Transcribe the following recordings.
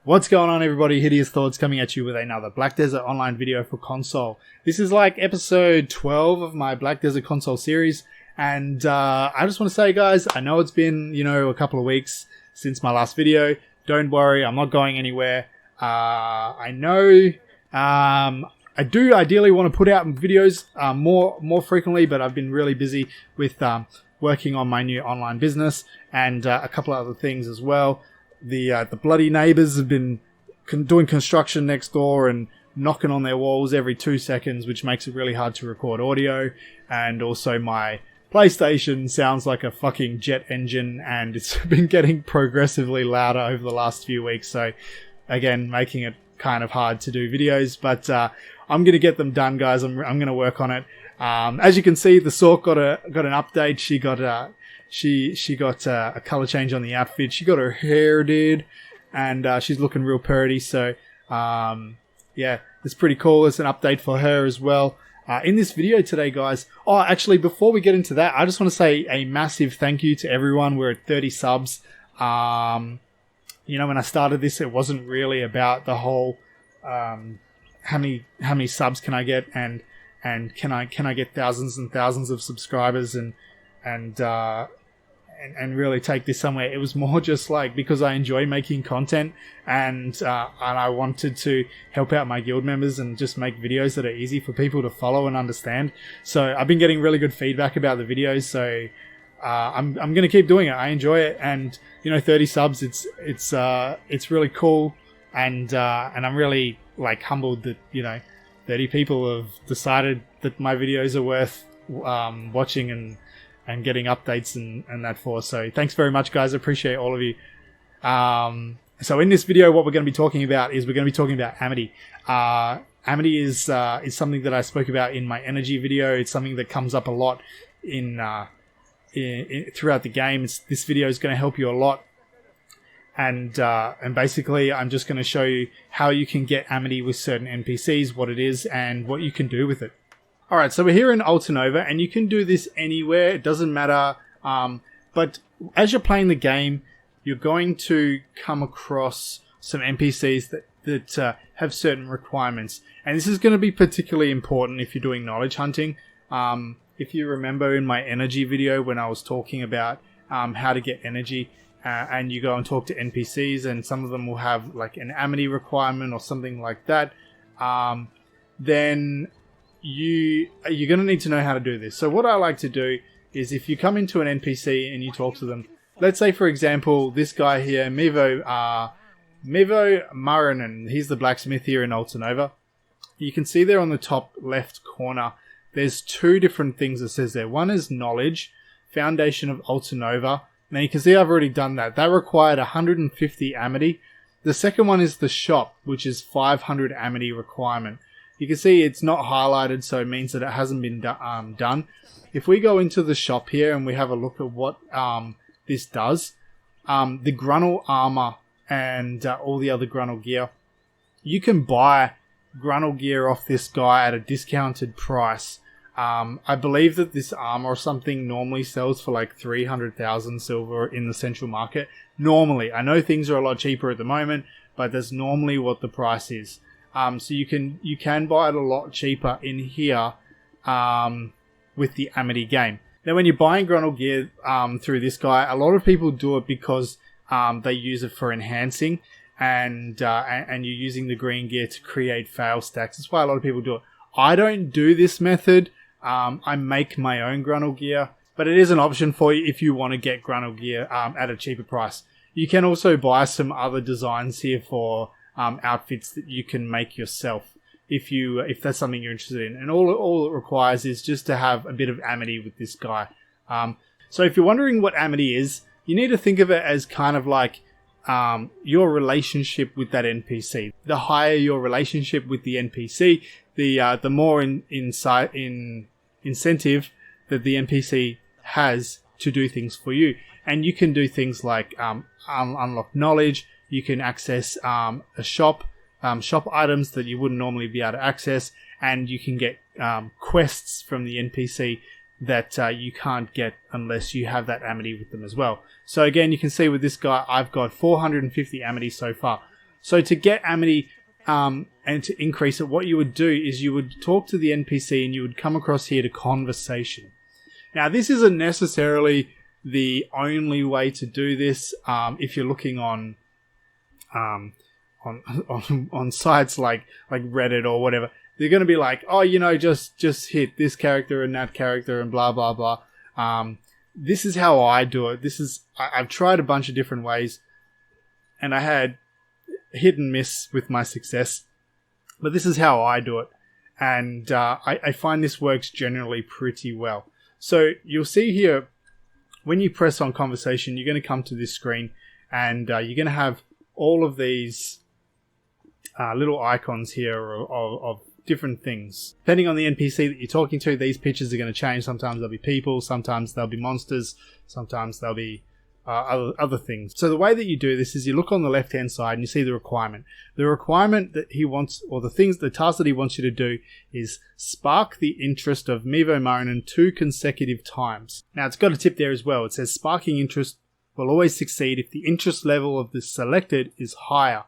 What's going on, everybody? Hideous Thoughts coming at you with another Black Desert Online video for console. This is like episode 12 of my Black Desert console series, and I just want to say, guys, I know it's been, a couple of weeks since my last video. Don't worry, I'm not going anywhere. I know I do ideally want to put out videos more frequently, but I've been really busy with working on my new online business and a couple of other things as well. The bloody neighbors have been doing construction next door and knocking on their walls every 2 seconds, which makes it really hard to record audio. And also my PlayStation sounds like a fucking jet engine, and it's been getting progressively louder over the last few weeks. So again, making it kind of hard to do videos, but I'm going to get them done, guys. I'm going to work on it. As you can see, the Sork got an update. She got a color change on the outfit. She got her hair did, and she's looking real purty. So, yeah, it's pretty cool. It's an update for her as well. In this video today, guys. Oh, actually, before we get into that, I just want to say a massive thank you to everyone. We're at 30 subs. When I started this, it wasn't really about the whole how many subs can I get and can I get thousands and thousands of subscribers and really take this somewhere. It was more just like because I enjoy making content and I wanted to help out my guild members and just make videos that are easy for people to follow and understand. So I've been getting really good feedback about the videos. So I'm going to keep doing it. I enjoy it, and 30 subs. It's really cool, and I'm really humbled that 30 people have decided that my videos are worth watching and getting updates and that for. So thanks very much, guys. I appreciate all of you. So in this video, what we're going to be talking about is AMITY. AMITY is something that I spoke about in my energy video. It's something that comes up a lot in throughout the game. This video is going to help you a lot. And basically, I'm just going to show you how you can get AMITY with certain NPCs, what it is, and what you can do with it. Alright, so we're here in Ultanova, and you can do this anywhere. It doesn't matter. But as you're playing the game, you're going to come across some NPCs that have certain requirements. And this is going to be particularly important if you're doing knowledge hunting. If you remember in my energy video when I was talking about how to get energy, and you go and talk to NPCs, and some of them will have like an AMITY requirement or something like that, then you're going to need to know how to do this. So what I like to do is, if you come into an NPC and you talk to them, let's say for example this guy here, Mivo Maranen, he's the blacksmith here in Ultanova. You can see there on the top left corner there's two different things it says there. One is knowledge, foundation of Ultanova. Now you can see I've already done that. That required 150 AMITY. The second one is the shop, which is 500 AMITY requirement. You can see it's not highlighted, so it means that it hasn't been done. If we go into the shop here and we have a look at what this does, the Grunnel armor and all the other Grunnel gear, you can buy Grunnel gear off this guy at a discounted price. I believe that this armor or something normally sells for like 300,000 silver in the central market. Normally, I know things are a lot cheaper at the moment, but that's normally what the price is. So you can buy it a lot cheaper in here with the AMITY game. Now, when you're buying Grunnel gear through this guy, a lot of people do it because they use it for enhancing, and you're using the green gear to create fail stacks. That's why a lot of people do it. I don't do this method. I make my own Grunnel gear, but it is an option for you if you want to get Grunnel gear at a cheaper price. You can also buy some other designs here for outfits that you can make yourself if that's something you're interested in. And all it requires is just to have a bit of AMITY with this guy. So if you're wondering what AMITY is, you need to think of it as kind of like your relationship with that NPC. The higher your relationship with the NPC, the more incentive that the NPC has to do things for you. And you can do things like unlock knowledge. You can access a shop items that you wouldn't normally be able to access, and you can get quests from the NPC that you can't get unless you have that AMITY with them as well. So again, you can see with this guy, I've got 450 AMITY so far. So to get Amity and to increase it, what you would do is you would talk to the NPC and you would come across here to conversation. Now, this isn't necessarily the only way to do this. If you're looking on sites like Reddit or whatever, they're going to be like, oh, you know, just hit this character and that character and blah blah blah. This is how I do it. I've tried a bunch of different ways, and I had hit and miss with my success, but this is how I do it, and I find this works generally pretty well. So you'll see here, when you press on conversation, you're going to come to this screen, and you're going to have all of these little icons here of different things. Depending on the NPC that you're talking to, these pictures are going to change. Sometimes they'll be people, sometimes they'll be monsters, sometimes they'll be other things. So the way that you do this is you look on the left hand side and you see the requirement. The requirement that he wants, or the task that he wants you to do, is spark the interest of Mevo Marinen 2 consecutive times. Now it's got a tip there as well. It says sparking interest will always succeed if the interest level of the selected is higher.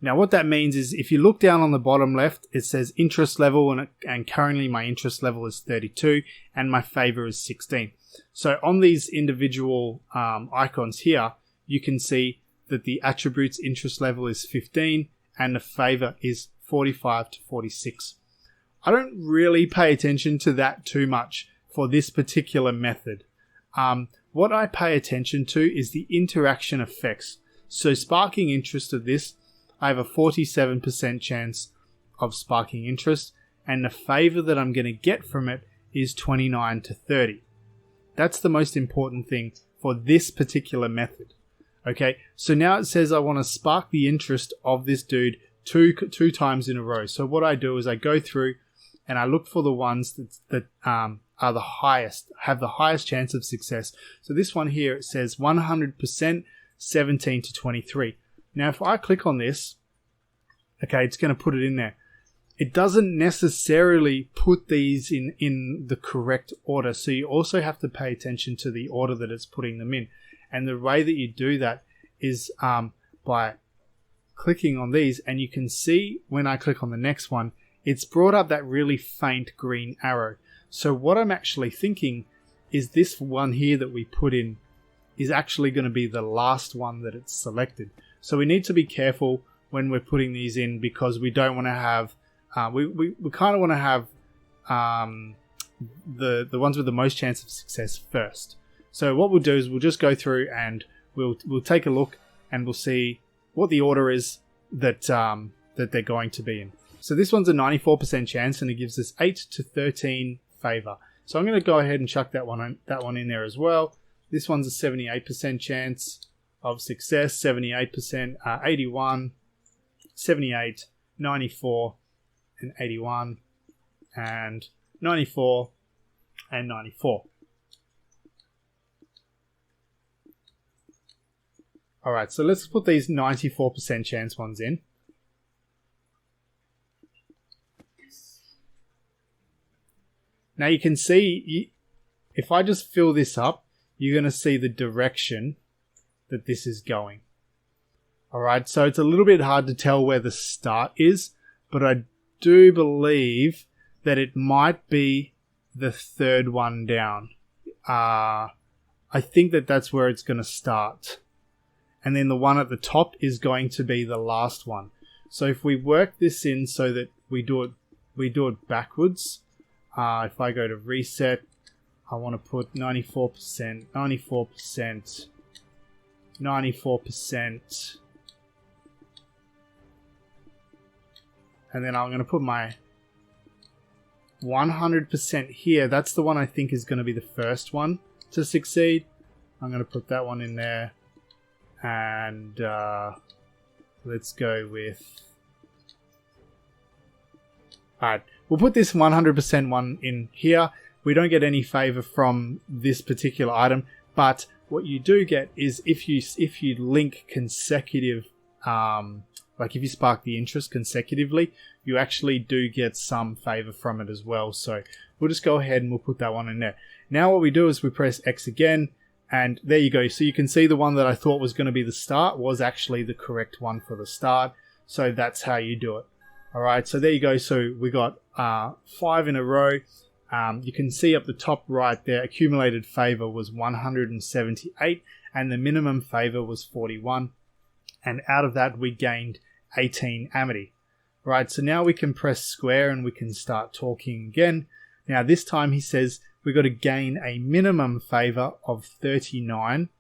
Now what that means is if you look down on the bottom left, it says interest level, and currently my interest level is 32 and my favor is 16. So on these individual icons here, you can see that the attribute's interest level is 15 and the favor is 45 to 46. I don't really pay attention to that too much for this particular method. What I pay attention to is the interaction effects. So sparking interest of this, I have a 47% chance of sparking interest, and the favor that I'm going to get from it is 29 to 30. That's the most important thing for this particular method. Okay, so now it says I want to spark the interest of this dude two times in a row. So what I do is I go through and I look for the ones that are the highest, have the highest chance of success. So this one here, it says 100%, 17 to 23. Now if I click on this, okay, it's going to put it in there. It doesn't necessarily put these in the correct order. So you also have to pay attention to the order that it's putting them in. And the way that you do that is by clicking on these. And you can see when I click on the next one, it's brought up that really faint green arrow. So what I'm actually thinking is this one here that we put in is actually going to be the last one that it's selected. So we need to be careful when we're putting these in, because we don't want to have we kind of want to have the ones with the most chance of success first. So what we'll do is we'll just go through and we'll take a look and we'll see what the order is that that they're going to be in. So this one's a 94% chance, and it gives us 8 to 13 favor. So I'm going to go ahead and chuck that one in there as well. This one's a 78% chance of success, 78%, 81, 78, 94, and 81, and 94, and 94. Alright, so let's put these 94% chance ones in. Now you can see, if I just fill this up, you're going to see the direction that this is going. Alright, so it's a little bit hard to tell where the start is, but I do believe that it might be the third one down. I think that that's where it's going to start. And then the one at the top is going to be the last one. So if we work this in so that we do it backwards, if I go to reset, I want to put 94%, 94%, 94%, and then I'm going to put my 100% here. That's the one I think is going to be the first one to succeed. I'm going to put that one in there, and let's go with... Alright, we'll put this 100% one in here. We don't get any favor from this particular item, but what you do get is if you link consecutive, like if you spark the interest consecutively, you actually do get some favor from it as well. So we'll just go ahead and we'll put that one in there. Now what we do is we press X again, And there you go. So you can see the one that I thought was going to be the start was actually the correct one for the start. So that's how you do it. All right, so there you go. So we got 5 in a row. You can see up the top right there, accumulated favor was 178 and the minimum favor was 41. And out of that, we gained 18 AMITY. Right, so now we can press square and we can start talking again. Now this time he says we've got to gain a minimum favor of 39.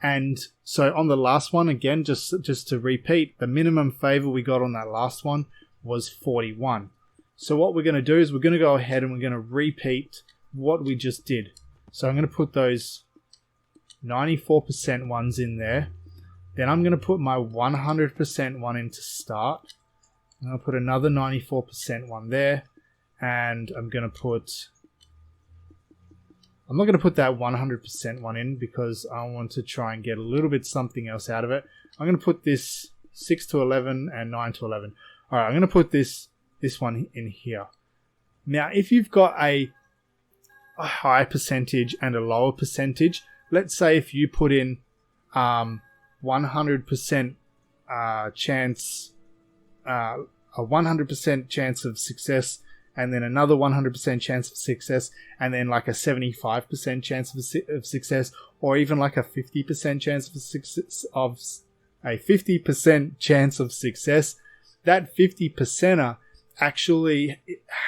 And so on the last one, again, just to repeat, the minimum favor we got on that last one was 41. So what we're going to do is we're going to go ahead and we're going to repeat what we just did. So I'm going to put those 94% ones in there. Then I'm going to put my 100% one into start. I'm going to put another 94% one there. And I'm not going to put that 100% one in because I want to try and get a little bit something else out of it. I'm going to put this 6 to 11 and 9 to 11. All right, I'm going to put this one in here. Now, if you've got a high percentage and a lower percentage, let's say if you put in 100% chance, a 100% chance of success, and then another 100% chance of success, and then like a 75% chance of success, or even like a 50% chance of success, a 50% chance of success, that 50%er actually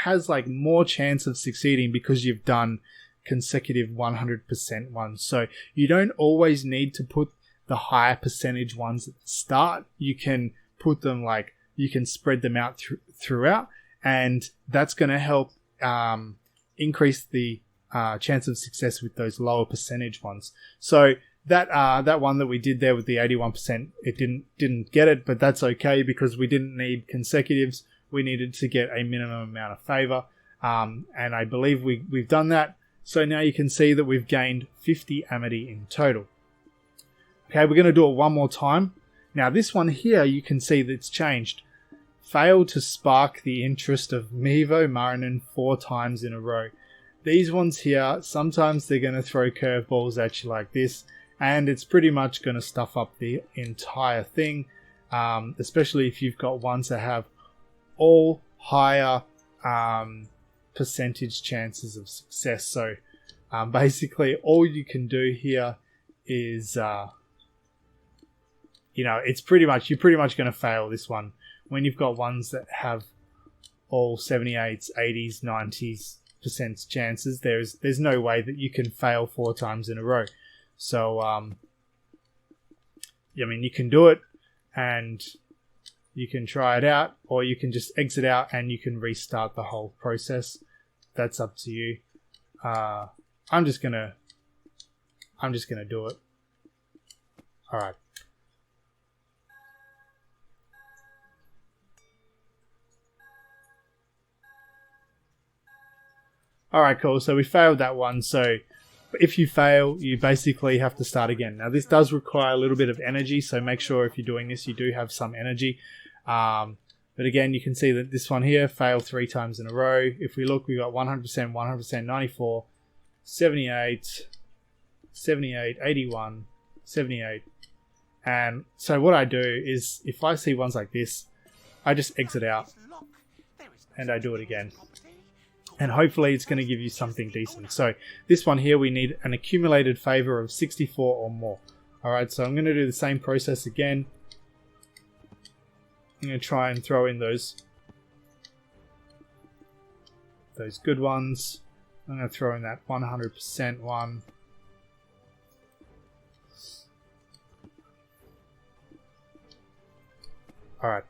has like more chance of succeeding because you've done consecutive 100% ones. So you don't always need to put the higher percentage ones at the start. You can put them you can spread them out throughout, and that's going to help increase the chance of success with those lower percentage ones. So that one that we did there with the 81%, it didn't get it, but that's okay because we didn't need consecutives. We needed to get a minimum amount of favor, and I believe we've done that. So now you can see that we've gained 50 AMITY in total. Okay, we're going to do it one more time. Now this one here, you can see that it's changed. Failed to spark the interest of Mevo Marinen 4 times in a row. These ones here, sometimes they're going to throw curveballs at you like this, and it's pretty much going to stuff up the entire thing, especially if you've got ones that have all higher percentage chances of success. So basically all you can do here is you're pretty much going to fail this one when you've got ones that have all 78s, 80s, 90s% chances. There's no way that you can fail 4 times in a row. So you can do it and you can try it out, or you can just exit out and you can restart the whole process. That's up to you. I'm just gonna do it. All right. All right, cool. So we failed that one. So if you fail, you basically have to start again. Now this does require a little bit of energy, so make sure if you're doing this, you do have some energy. But again, you can see that this one here failed 3 times in a row. If we look, we got 100%, 100%, 94, 78, 78, 81, 78. And so what I do is, if I see ones like this, I just exit out and I do it again. And hopefully it's going to give you something decent. So this one here, we need an accumulated favor of 64 or more. All right, so I'm going to do the same process again. I'm going to try and throw in those good ones. I'm going to throw in that 100% one. All right.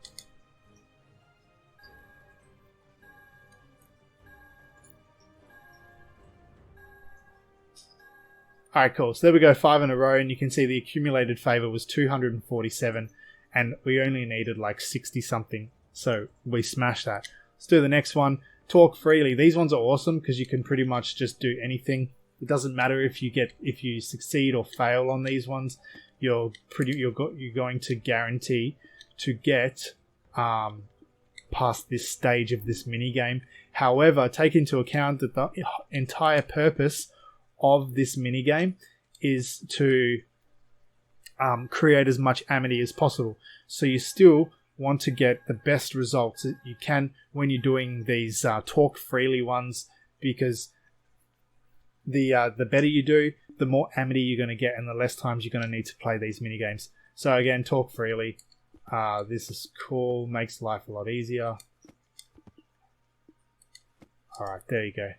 Alright, cool. So there we go, 5 in a row, and you can see the accumulated favor was 247, and we only needed like 60 something, so we smashed that. Let's do the next one. Talk freely. These ones are awesome because you can pretty much just do anything. It doesn't matter if you succeed or fail on these ones. You're going to guarantee to get past this stage of this mini game. However, take into account that the entire purpose of this minigame is to create as much AMITY as possible. So you still want to get the best results that you can when you're doing these talk freely ones, because the better you do, the more AMITY you're going to get and the less times you're going to need to play these minigames. So again, talk freely. This is cool, makes life a lot easier. Alright, there you go.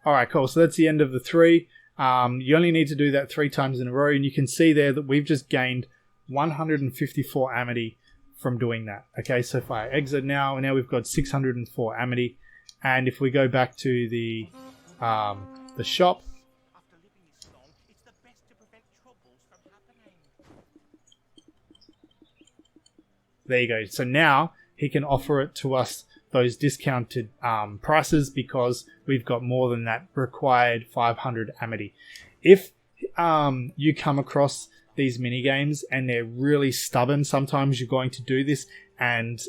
Alright, cool. So that's the end of the 3. You only need to do that 3 times in a row, and you can see there that we've just gained 154 AMITY from doing that. Okay, so if I exit now we've got 604 AMITY, and if we go back to the shop, there you go. So now he can offer it to us, those discounted prices, because we've got more than that required 500 AMITY. If you come across these mini games and they're really stubborn, sometimes you're going to do this, and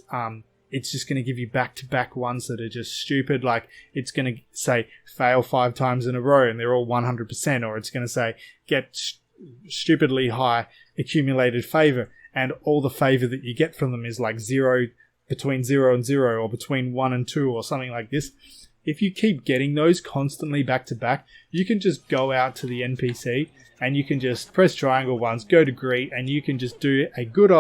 it's just going to give you back-to-back ones that are just stupid. Like, it's going to say fail 5 times in a row and they're all 100%, or it's going to say get stupidly high accumulated favor, and all the favor that you get from them is like 0, between 0 and 0, or between 1 and 2, or something like this. If you keep getting those constantly back to back, you can just go out to the NPC and you can just press triangle once, go to greet, and you can just do a good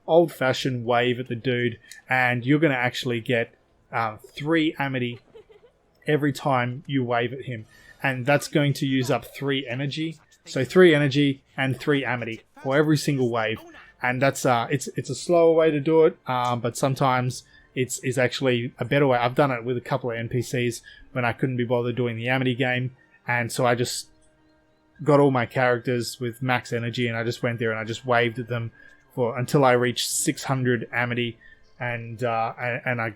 old-fashioned wave at the dude, and you're going to actually get 3 AMITY every time you wave at him. And that's going to use up 3 energy. So 3 energy and 3 AMITY for every single wave. And that's it's a slower way to do it, but sometimes it's actually a better way. I've done it with a couple of NPCs when I couldn't be bothered doing the AMITY game, and so I just got all my characters with max energy, and I just went there and I just waved at them until I reached 600 AMITY, and I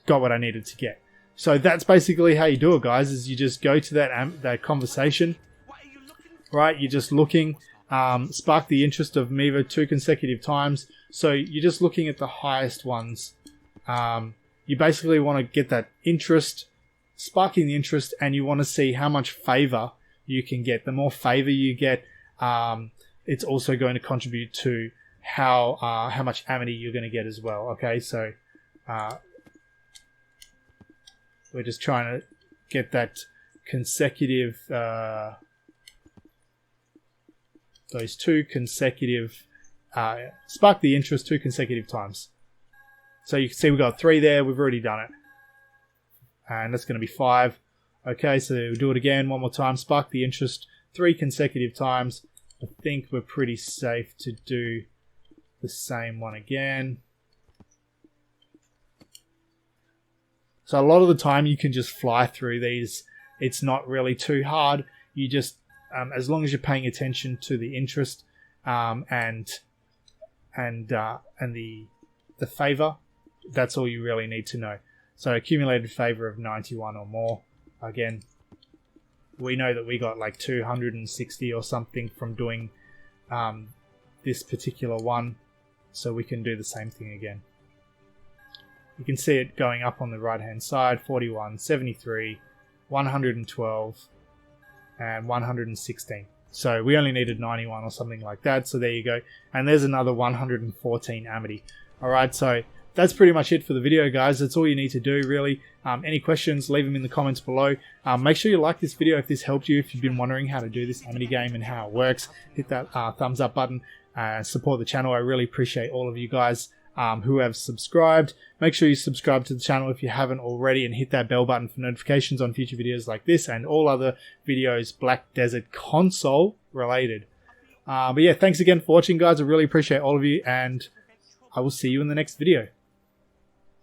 got what I needed to get. So that's basically how you do it, guys. Is you just go to that conversation, right? You're just looking. Spark the interest of Miva 2 consecutive times. So you're just looking at the highest ones. You basically want to get that interest, sparking the interest, and you want to see how much favor you can get. The more favor you get, it's also going to contribute to how much AMITY you're going to get as well. Okay, so we're just trying to get that consecutive. Those 2 consecutive, spark the interest 2 consecutive times. So you can see we've got 3 there, we've already done it. And that's going to be 5. Okay, so we'll do it again one more time, spark the interest 3 consecutive times. I think we're pretty safe to do the same one again. So a lot of the time you can just fly through these. It's not really too hard. You just as long as you're paying attention to the interest and the favor, that's all you really need to know. So accumulated favor of 91 or more. Again, we know that we got like 260 or something from doing this particular one, so we can do the same thing again. You can see it going up on the right hand side: 41, 73, 112. And 116. So we only needed 91 or something like that. So there you go. And there's another 114 AMITY. Alright, so that's pretty much it for the video, guys. That's all you need to do, really. Any questions, leave them in the comments below. Make sure you like this video if this helped you. If you've been wondering how to do this AMITY game and how it works, hit that thumbs up button. Support the channel. I really appreciate all of you guys who have subscribed. Make sure you subscribe to the channel if you haven't already, and hit that bell button for notifications on future videos like this and all other videos Black Desert console related. But yeah, thanks again for watching, guys. I really appreciate all of you, and I will see you in the next video.